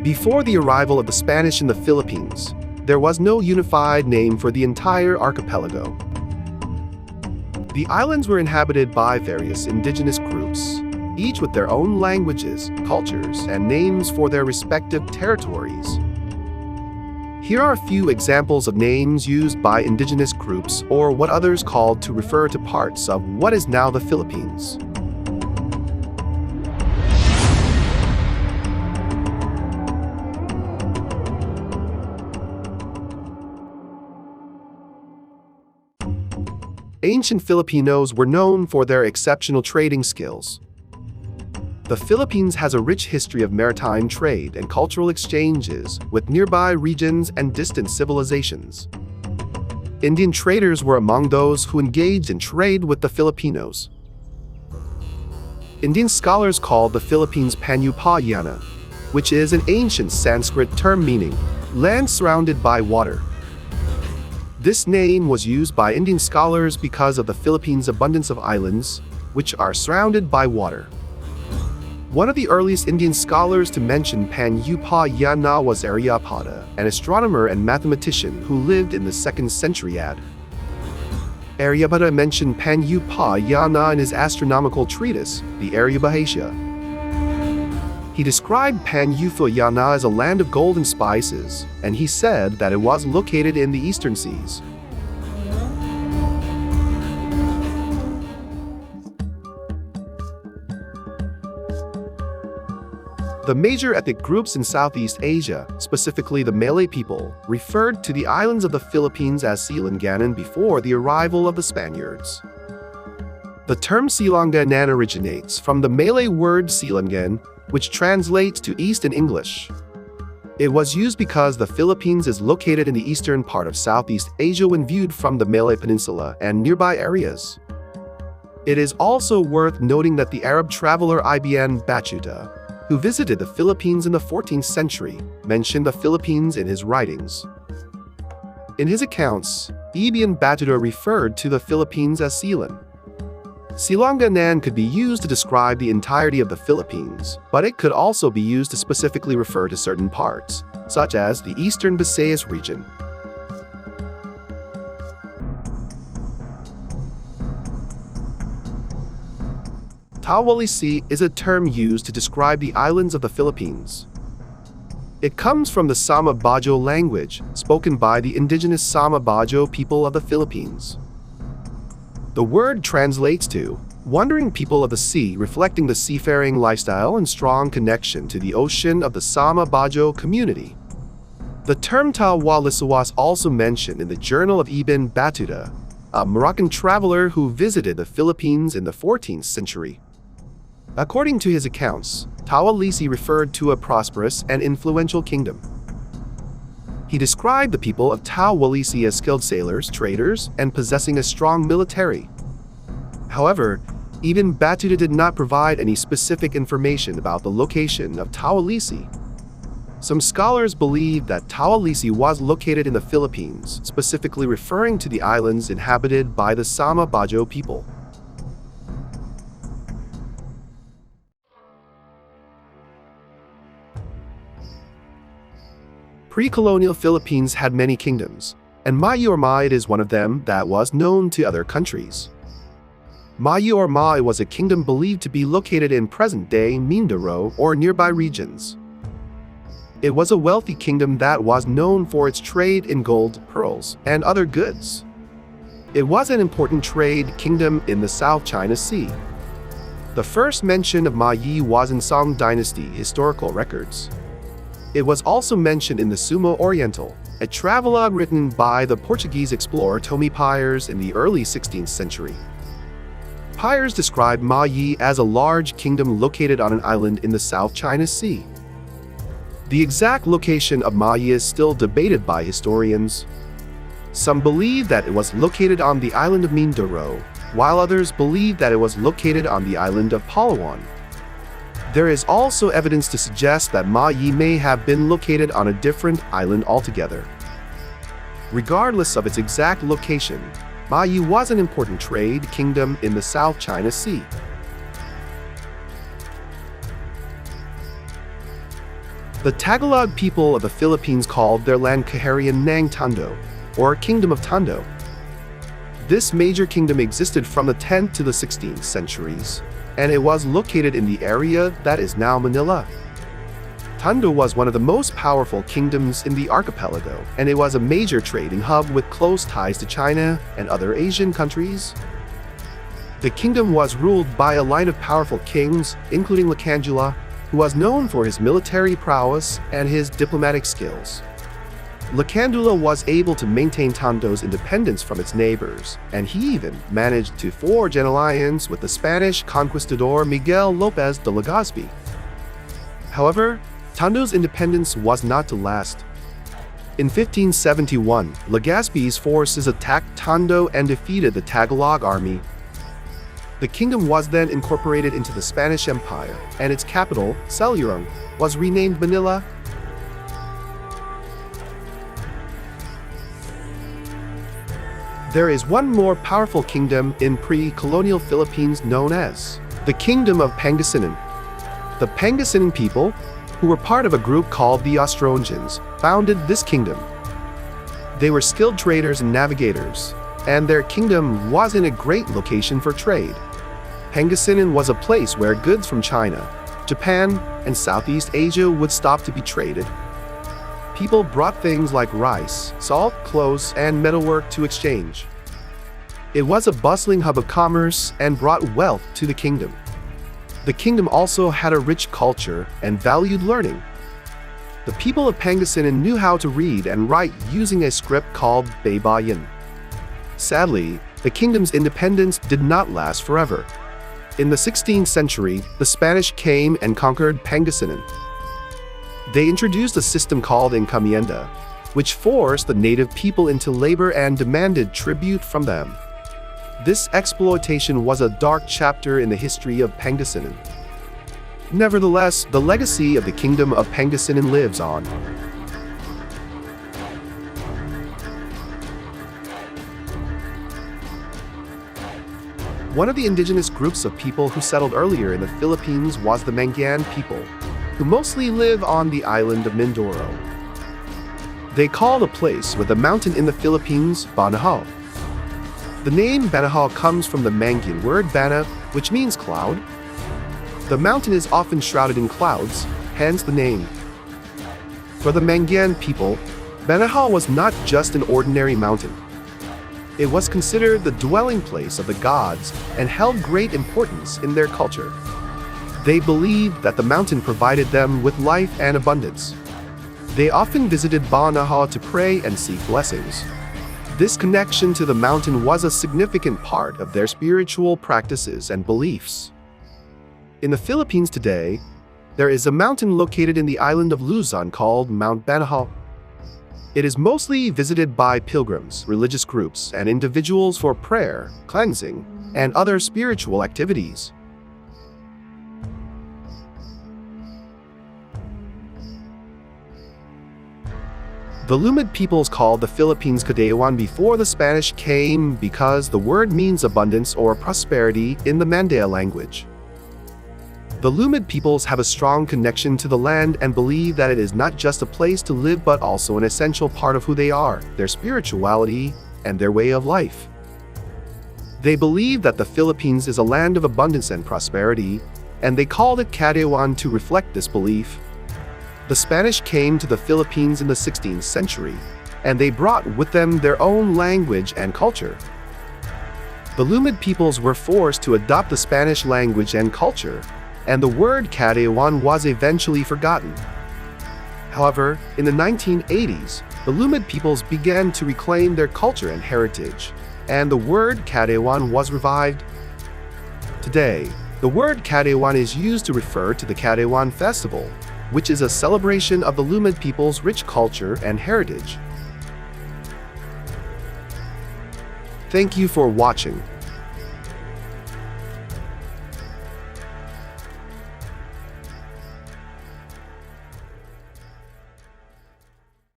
Before the arrival of the Spanish in the Philippines, there was no unified name for the entire archipelago. The islands were inhabited by various indigenous groups, each with their own languages, cultures, and names for their respective territories. Here are a few examples of names used by indigenous groups or what others called to refer to parts of what is now the Philippines. Ancient Filipinos were known for their exceptional trading skills. The Philippines has a rich history of maritime trade and cultural exchanges with nearby regions and distant civilizations. Indian traders were among those who engaged in trade with the Filipinos. Indian scholars called the Philippines Panyupayana, which is an ancient Sanskrit term meaning land surrounded by water. This name was used by Indian scholars because of the Philippines' abundance of islands, which are surrounded by water. One of the earliest Indian scholars to mention Panyupayana was Aryapada, an astronomer and mathematician who lived in the 2nd century AD. Aryapada mentioned Panyupayana in his astronomical treatise, the Aryabhasya. He described Panyupayana as a land of gold and spices, and he said that it was located in the eastern seas. The major ethnic groups in Southeast Asia, specifically the Malay people, referred to the islands of the Philippines as Silanganan before the arrival of the Spaniards. The term Silanganan originates from the Malay word Silangan, which translates to east in English. It was used because the Philippines is located in the eastern part of Southeast Asia when viewed from the Malay Peninsula and nearby areas. It is also worth noting that the Arab traveler Ibn Battuta, who visited the Philippines in the 14th century, mentioned the Philippines in his writings. In his accounts, Ibn Battuta referred to the Philippines as Silan. Silanganan could be used to describe the entirety of the Philippines, but it could also be used to specifically refer to certain parts, such as the eastern Visayas region. Tawalisi is a term used to describe the islands of the Philippines. It comes from the Sama Bajo language, spoken by the indigenous Sama Bajo people of the Philippines. The word translates to wandering people of the sea, reflecting the seafaring lifestyle and strong connection to the ocean of the Sama Bajo community. The term Tawalisi was also mentioned in the Journal of Ibn Battuta, a Moroccan traveler who visited the Philippines in the 14th century. According to his accounts, Tawalisi referred to a prosperous and influential kingdom. He described the people of Tawalisi as skilled sailors, traders, and possessing a strong military. However, Ibn Battuta did not provide any specific information about the location of Tawalisi. Some scholars believe that Tawalisi was located in the Philippines, specifically referring to the islands inhabited by the Sama Bajo people. Pre-colonial Philippines had many kingdoms, and Mayu or Maid is one of them that was known to other countries. Mayu or Maid was a kingdom believed to be located in present-day Mindoro or nearby regions. It was a wealthy kingdom that was known for its trade in gold, pearls, and other goods. It was an important trade kingdom in the South China Sea. The first mention of Mayu was in Song Dynasty historical records. It was also mentioned in the Sumo Oriental, a travelogue written by the Portuguese explorer Tomé Pires in the early 16th century. Pires described Mayu as a large kingdom located on an island in the South China Sea. The exact location of Mayu is still debated by historians. Some believe that it was located on the island of Mindoro, while others believe that it was located on the island of Palawan. There is also evidence to suggest that Mayu may have been located on a different island altogether. Regardless of its exact location, Mayu was an important trade kingdom in the South China Sea. The Tagalog people of the Philippines called their land Kaharian ng Tondo, or Kingdom of Tondo. This major kingdom existed from the 10th to the 16th centuries, and it was located in the area that is now Manila. Tondo was one of the most powerful kingdoms in the archipelago, and it was a major trading hub with close ties to China and other Asian countries. The kingdom was ruled by a line of powerful kings, including Lakandula, who was known for his military prowess and his diplomatic skills. Lakandula was able to maintain Tondo's independence from its neighbors, and he even managed to forge an alliance with the Spanish conquistador Miguel Lopez de Legazpi. However, Tondo's independence was not to last. In 1571, Legazpi's forces attacked Tondo and defeated the Tagalog army. The kingdom was then incorporated into the Spanish Empire, and its capital, Silanganan, was renamed Manila. There is one more powerful kingdom in pre-colonial Philippines known as the Kingdom of Pangasinan. The Pangasinan people, who were part of a group called the Austronesians, founded this kingdom. They were skilled traders and navigators, and their kingdom was in a great location for trade. Pangasinan was a place where goods from China, Japan, and Southeast Asia would stop to be traded. People brought things like rice, salt, clothes, and metalwork to exchange. It was a bustling hub of commerce and brought wealth to the kingdom. The kingdom also had a rich culture and valued learning. The people of Pangasinan knew how to read and write using a script called Baybayin. Sadly, the kingdom's independence did not last forever. In the 16th century, the Spanish came and conquered Pangasinan. They introduced a system called encomienda, which forced the native people into labor and demanded tribute from them. This exploitation was a dark chapter in the history of Pangasinan. Nevertheless, the legacy of the Kingdom of Pangasinan lives on. One of the indigenous groups of people who settled earlier in the Philippines was the Mangyan people, who mostly live on the island of Mindoro. They call the place with a mountain in the Philippines Banahaw. The name Banahaw comes from the Mangyan word bana, which means cloud. The mountain is often shrouded in clouds, hence the name. For the Mangyan people, Banahaw was not just an ordinary mountain. It was considered the dwelling place of the gods and held great importance in their culture. They believed that the mountain provided them with life and abundance. They often visited Banahaw to pray and seek blessings. This connection to the mountain was a significant part of their spiritual practices and beliefs. In the Philippines today, there is a mountain located in the island of Luzon called Mount Banahaw. It is mostly visited by pilgrims, religious groups, and individuals for prayer, cleansing, and other spiritual activities. The Lumad peoples called the Philippines Kaliwan before the Spanish came because the word means abundance or prosperity in the Mandaya language. The Lumad peoples have a strong connection to the land and believe that it is not just a place to live but also an essential part of who they are, their spirituality, and their way of life. They believe that the Philippines is a land of abundance and prosperity, and they called it Kaliwan to reflect this belief. The Spanish came to the Philippines in the 16th century, and they brought with them their own language and culture. The Lumad peoples were forced to adopt the Spanish language and culture, and the word Kaliwan was eventually forgotten. However, in the 1980s, the Lumad peoples began to reclaim their culture and heritage, and the word Kaliwan was revived. Today, the word Kaliwan is used to refer to the Kaliwan Festival, which is a celebration of the Lumad people's rich culture and heritage. Thank you for watching.